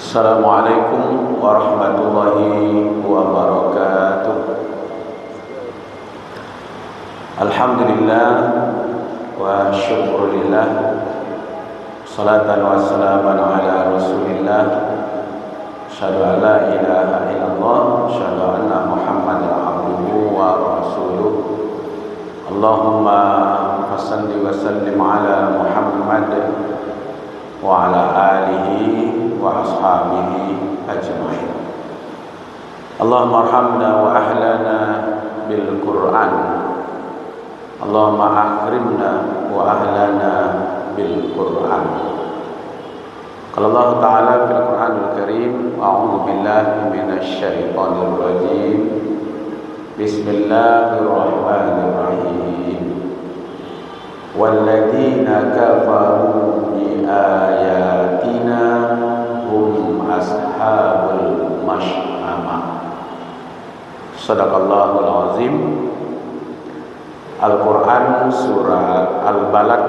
Assalamualaikum warahmatullahi wabarakatuh. Alhamdulillah wa syukurillah, salatan wa salaman ala rasulillah, asyhadu an la ilaha illallah, asyhadu anna muhammadan abduhu wa rasuluh. Allahumma salli wa sallim ala Muhammad wa ala alihi wa ashabihi ajma'in. Allahumma arhamna wa ahlana bil Qur'an. Allahumma akrimna wa ahlana bil Qur'an. Qala Allah Ta'ala fil Qur'anil Karim, a'udzu billahi minasy syaithanir rajim. Bismillahirrahmanirrahim. Walladzina kafaru bi ayatina hum ashabul masy'amah. Shadaqallahul azim. Al-Quran surat Al-Balad,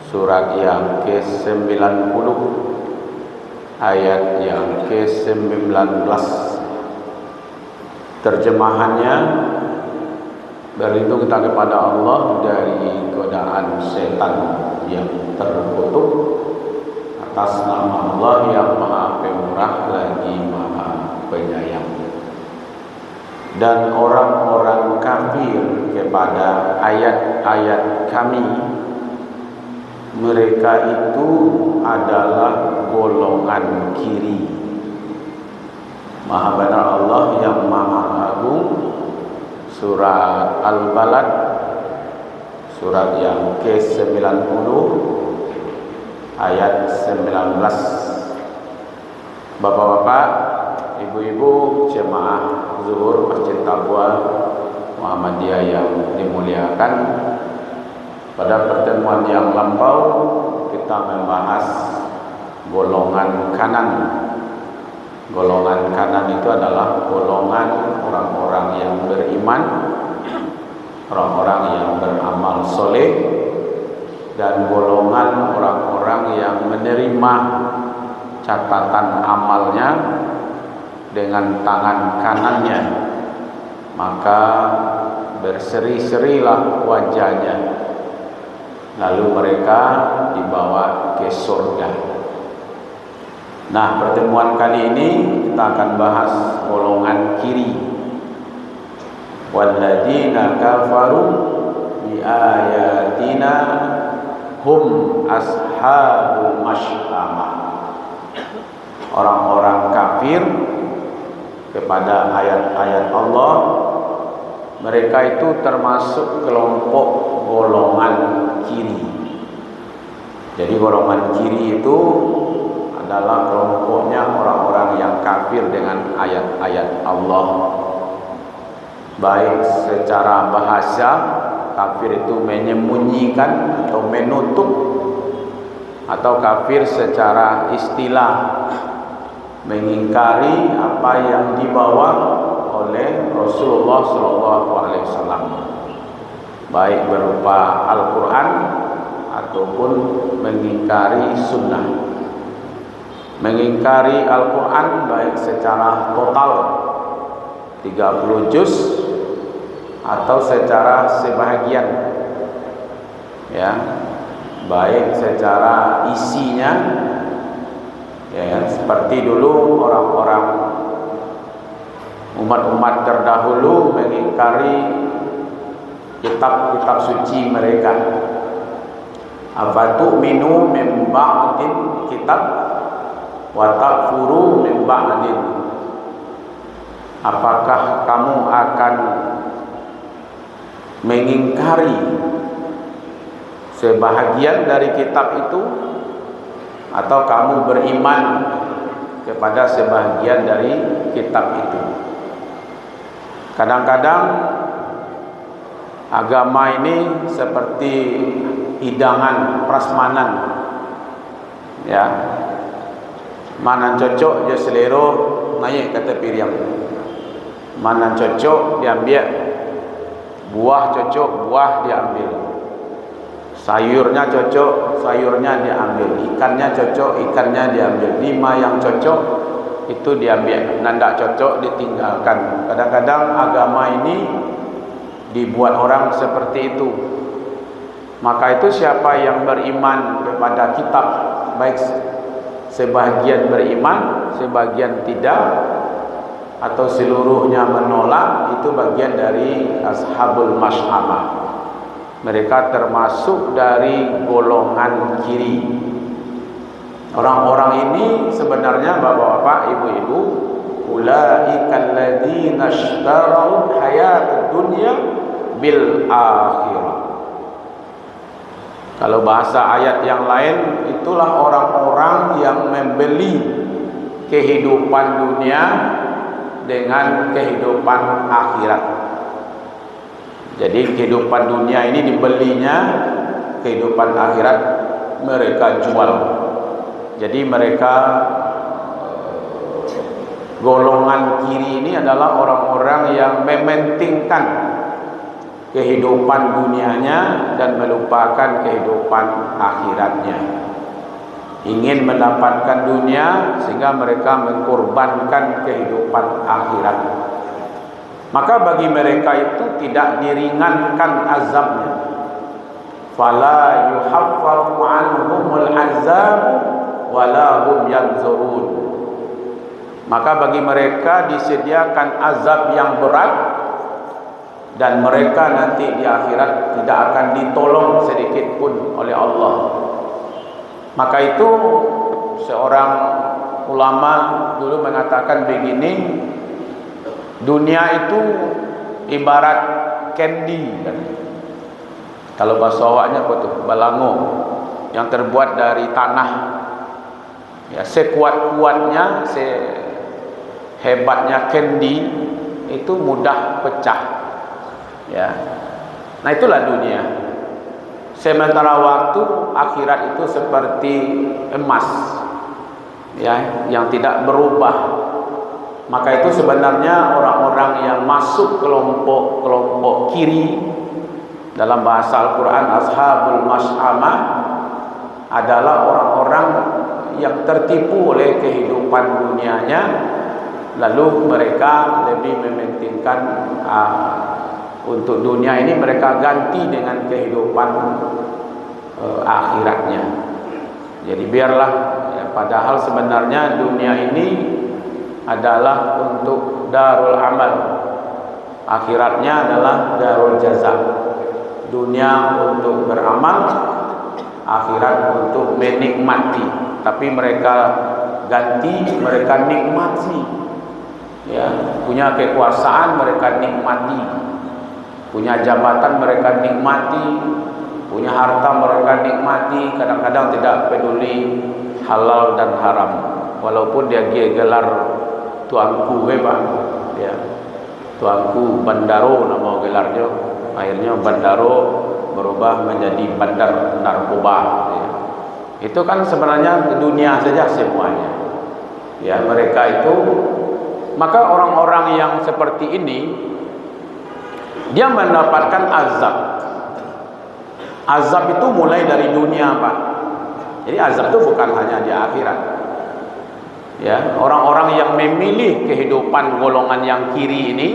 surat yang ke-90, ayat yang ke-19. Terjemahannya, berlindung kita kepada Allah dari godaan setan yang terkutuk atas nama Allah yang Maha Pemurah lagi Maha Penyayang. Dan orang-orang kafir kepada ayat-ayat kami, mereka itu adalah golongan kiri. Maha benar Allah yang Maha Agung. Surat Al-Balad, surat yang ke-90, ayat 19. Bapak-bapak, ibu-ibu, jemaah zuhur Masjid Taqwa Muhammadiyah yang dimuliakan, pada pertemuan yang lampau kita membahas golongan kanan. Golongan kanan itu adalah golongan orang-orang yang beriman, orang-orang yang beramal soleh, dan golongan orang-orang yang menerima catatan amalnya dengan tangan kanannya, maka berseri-serilah wajahnya, lalu mereka dibawa ke surga. Nah, pertemuan kali ini kita akan bahas golongan kiri. Walladzina kafaru bi ayatina hum ashabul masy'amah. Orang-orang kafir kepada ayat-ayat Allah, mereka itu termasuk kelompok golongan kiri. Jadi golongan kiri itu adalah kelompoknya orang-orang yang kafir dengan ayat-ayat Allah. Baik secara bahasa, kafir itu menyembunyikan atau menutup, atau kafir secara istilah, mengingkari apa yang dibawa oleh Rasulullah SAW, baik berupa Al-Quran ataupun mengingkari sunnah. Mengingkari Al-Quran baik secara total 30 juz atau secara sebahagian, ya, baik secara isinya, ya, seperti dulu orang-orang umat-umat terdahulu mengingkari kitab-kitab suci mereka. Afatu'minu min ba'dil kitab wa takfuru min ba'din. Apakah kamu akan mengingkari sebahagian dari kitab itu, atau kamu beriman kepada sebahagian dari kitab itu? Kadang-kadang agama ini seperti hidangan prasmanan, ya. Mana cocok je selera naik kata piring, mana cocok diambil, buah cocok buah diambil, sayurnya cocok, sayurnya diambil, ikannya cocok, ikannya diambil, 5 yang cocok itu diambil, nanda cocok ditinggalkan. Kadang-kadang agama ini dibuat orang seperti itu. Maka itu siapa yang beriman kepada kitab, baik sebagian beriman, sebagian tidak, atau seluruhnya menolak, itu bagian dari ashabul masy'amah. Mereka termasuk dari golongan kiri. Orang-orang ini sebenarnya bapak-bapak, ibu-ibu, ulaikal ladzina ishtarau hayatad dunya bil akhirah. Kalau bahasa ayat yang lain, itulah orang-orang yang membeli kehidupan dunia dengan kehidupan akhirat. Jadi kehidupan dunia ini dibelinya, kehidupan akhirat mereka jual. Jadi mereka, golongan kiri ini adalah orang-orang yang mementingkan kehidupan dunianya dan melupakan kehidupan akhiratnya. Ingin mendapatkan dunia sehingga mereka mengorbankan kehidupan akhirat. Maka bagi mereka itu tidak diringankan azabnya. Fala yuhaffafu anhumul azab wala hum yanzurun. Maka bagi mereka disediakan azab yang berat, dan mereka nanti di akhirat tidak akan ditolong sedikit pun oleh Allah. Maka itu seorang ulama dulu mengatakan begini, dunia itu ibarat candy. Kalau bahasa awaknya apa tuh? Balango yang terbuat dari tanah. Ya, sekuat-kuatnya, sehebatnya candy itu mudah pecah. Ya, nah itulah dunia. Sementara waktu akhirat itu seperti emas, ya, yang tidak berubah. Maka itu sebenarnya orang-orang yang masuk kelompok kiri dalam bahasa Al-Quran, ashabul masy'amah, adalah orang-orang yang tertipu oleh kehidupan dunianya, lalu mereka lebih mementingkan untuk dunia ini mereka ganti dengan kehidupan akhiratnya. Jadi biarlah, ya, padahal sebenarnya dunia ini adalah untuk darul amal, akhiratnya adalah darul jaza. Dunia untuk beramal, akhirat untuk menikmati. Tapi mereka ganti, mereka nikmati. Ya, punya kekuasaan mereka nikmati, punya jabatan mereka nikmati, punya harta mereka nikmati. Kadang-kadang tidak peduli halal dan haram, walaupun dia gelar tuanku hebat, ya, tuanku Bandaro nama gelarnya. Akhirnya Bandaro berubah menjadi bandar narkoba, ya. Itu kan sebenarnya dunia saja semuanya, ya, mereka itu. Maka orang-orang yang seperti ini, dia mendapatkan azab. Azab itu mulai dari dunia, Pak. Jadi azab itu bukan hanya di akhirat. Ya, orang-orang yang memilih kehidupan golongan yang kiri ini,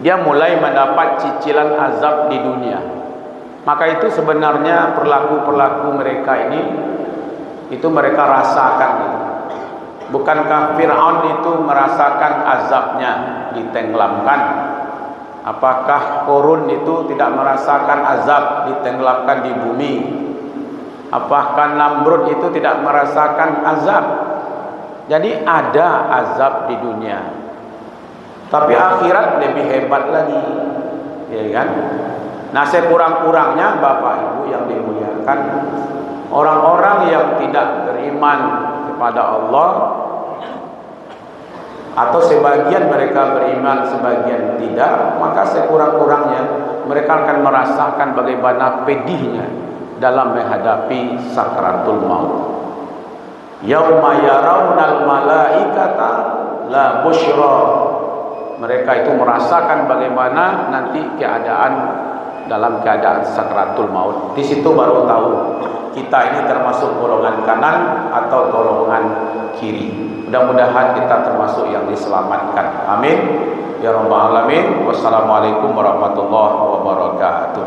dia mulai mendapat cicilan azab di dunia. Maka itu sebenarnya perilaku mereka ini, itu mereka rasakan gitu. Bukankah Fir'aun itu merasakan azabnya ditenggelamkan? Apakah Korun itu tidak merasakan azab ditenggelamkan di bumi? Apakah Namrud itu tidak merasakan azab? Jadi ada azab di dunia. Tapi akhirat lebih hebat lagi, ya kan? Nah, sekurang-kurangnya Bapak Ibu yang dimuliakan, orang-orang yang tidak beriman kepada Allah, atau sebagian mereka beriman, sebagian tidak, maka sekurang-kurangnya mereka akan merasakan bagaimana pedihnya dalam menghadapi sakratul maut. Yauma yarawnal malaikata la busyra. Mereka itu merasakan bagaimana nanti keadaan dalam keadaan sakratul maut. Di situ baru tahu kita ini termasuk golongan kanan atau golongan kiri. Mudah-mudahan kita termasuk yang diselamatkan. Amin ya rabbal alamin. Wassalamualaikum warahmatullahi wabarakatuh.